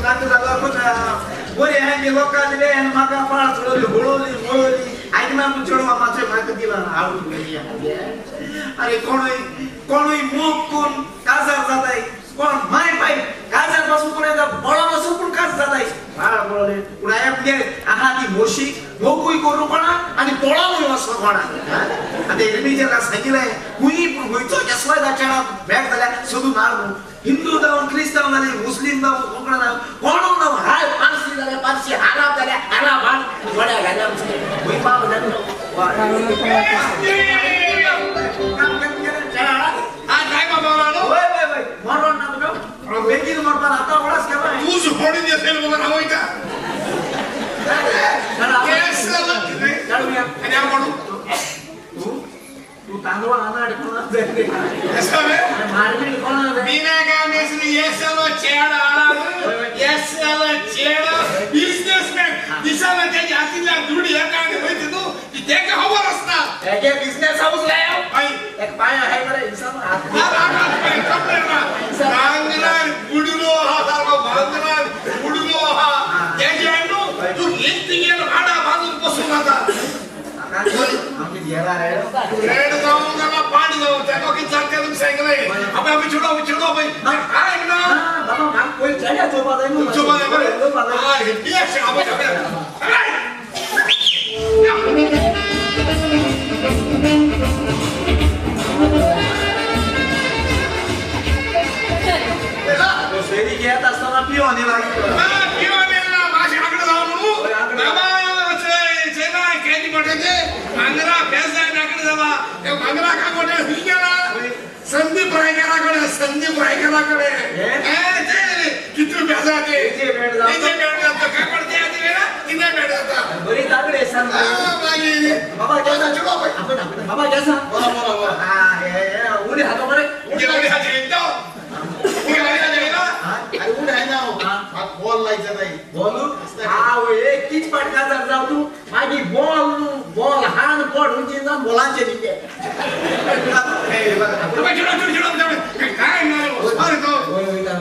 कांदो झालो पण बरे आहे लोकांनी रे माका पाळ चढवली होळवली मोळवली ऐकना तू चढवा मासे माक दिला आवडून गेली अरे कोणोई मोक कोण काजार जाताय कोण माय पाय काजार पासून कोणाचा बळा पासून कोण काज जाताय बाळ बोलले उडाया पुढे आहा ती मोशी मोकुई करू कोणा आणि तोळावून वसो कोणा आता एरमीच्या का सांगितलंय कुई पण होईचो जसवाय दाचणा बॅग झाल्या सोडून मारलो हिंदू जाऊन ख्रिस्ताव झाले मुस्लिम जाऊन कोकणा जाऊन कोणो जाऊन हाय पारसी झाल्या पारसी आराब झाल्या आराब गोड्या घाल्या होई पाव झालं मरण ना तुम्ही बेगीन मरता आता ओळख केला तू झोपडी देसेल मला हवंय का केस चढूया आणि आपण तू तांदूळ आणा कोणा जाते असं रे मारली कोणा बिना कामेसनी येसलो चेड आला येसलो चेड बिझनेसमॅन दिसाला त्याची हातीला दुडी या कांदे माहिती तू की ते का खबर असता एक बिझनेस हाऊस लाव भाई एक पाय आहे बरे हिसाब हात बांगणार बुडलो हा सारखा बांगणार बुडलो हा त्याची आणू तू लिफ्ट गेला भाडा बाजून बसून आता आम्ही घेणार आहे रेड जाऊन त्याला पाणी जाऊ त्याला की चालते तुम्ही सायकल आहे आपण विचारतो भाई काय ना बाबा काम कोई चढ्या चोपा जाय मग चोपा जाय बरे हा हे ऍक्शन आपण तो शेरी घेत असताना पिओने लागला पिओनेला माझ्या आकडे जाऊ म्हणू बाबा चेना कॅजी मोठे अंगरा पैसा आकडे जावा ते अंगरा का मोठे हुई गेला संदीप रायकराकडे ते किती पैसा ते जे भेट जातो काय पडते आधी वेळा किती भेट जाता बरी तागडे सांग बाबा कैसा चलो आपण बाबा कैसा बोला हा हे उडी हातो बरे उडी हात घेतो उडी हात घेतो अरे उडी हात जाऊ बॉल लायचा नाही बॉल हा एक किच पटका जर जाऊ तू माझी बॉल हान पड उंची जाऊन बॉलांचे निघे तुम्ही चिडो काय नाही अरे तो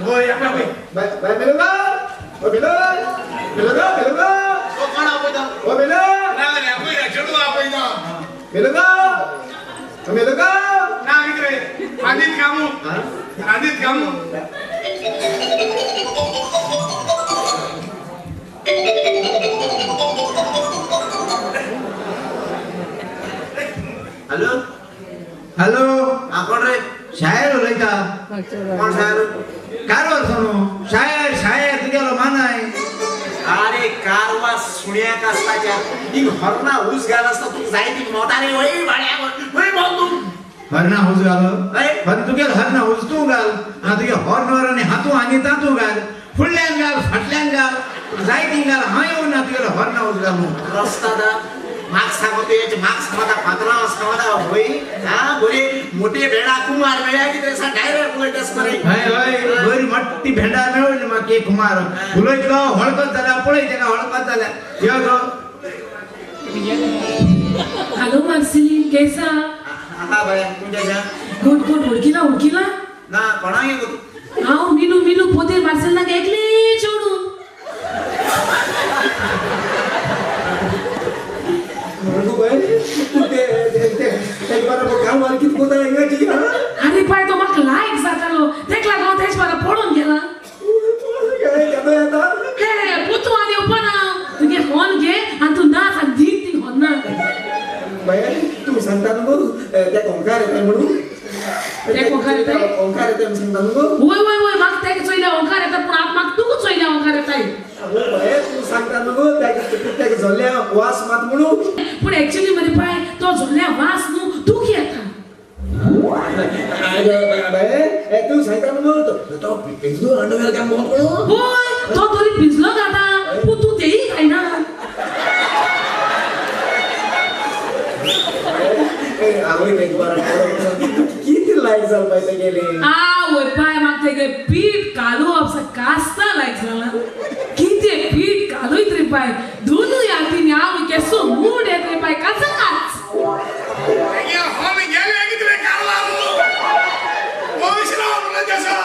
होय आपण बाय बेलगा ओ बेलगा ओ कोण आपण ओ बेलगा नाही आपण चिडो आपण बेलगा ना इकडे आदित कामू हॅलो आपण रे शायर उलयता कोण शायर कारवार सोनू शायर तुगेलो मानाय अरे कारवार सुण्या कास्ताच्या ती हरणा ऊस घाल असता तू जायती मोटारे वय भाड्या वय बोल तू हरणा ऊस घालो पण तुगेल हरणा ऊस तू घाल आ तुगे हरणवर आणि हातू आणि तातू घाल फुडल्यान घाल फाटल्यान घाल जायती घाल हा येऊन ना तुगेल हरणा ऊस घालू रस्ता दा मार्क्स सांगतो याचे मार्क्स माझा पातळा असता होई हा बोले मोठे भेडा कुमार भेडा की तसा डायरेक्ट उलटस करे हाय बरी मोठी भेडा मिळवली मग के कुमार उलटलो हळकत झाला पळायचे का हळकत झाला यो गो हेलो मार्सिली कैसा हा भया तुझ्या गुड उडकीला ना कोणागे गो आओ मीनू पोते मार्सेलला एकले छोडू अरे पाय तो मग लाईक जातालो देखला गाव तेच मला पडून गेला हे पुतू आणि उपना तुगे होन घे आणि तू नाच आणि दिन ती होन ना तू सांगता नको त्या ओंकार येते म्हणून ते ओंकार येते सांगता नको होय माग ते चोयल्या ओंकार येतात पण आप माग तू चोयल्या ओंकार येताय तू सांगता नको त्या झोल्ल्या वास मात म्हणून पण ऍक्च्युअली मध्ये पाय तो झोल्ल्या वास नु तू की आता तू सांगता नको तो पिंजू अंडरवेअर काम बोल होय तो तरी भिजलो दादा तू तेही काय ना किती लाईक झालं पाहिजे गेले होय पाय माग ते पीठ कालू आपसा कास्ता लाईक झाला किती पीठ कालू इतरे पाय दोनों याती न्याव केसो मूड येते पाय कसा काच या हम गेले की तुला कारवार ओशराव ना जसा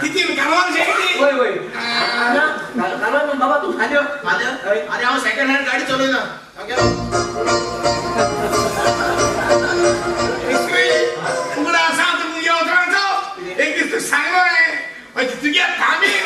किती कारवार बाबा तू खाद्य अरे हा सेकंड हँड गाडी चालू ना तुला असा तुम्ही एक दिवस सांगलोय तुझ्या कामी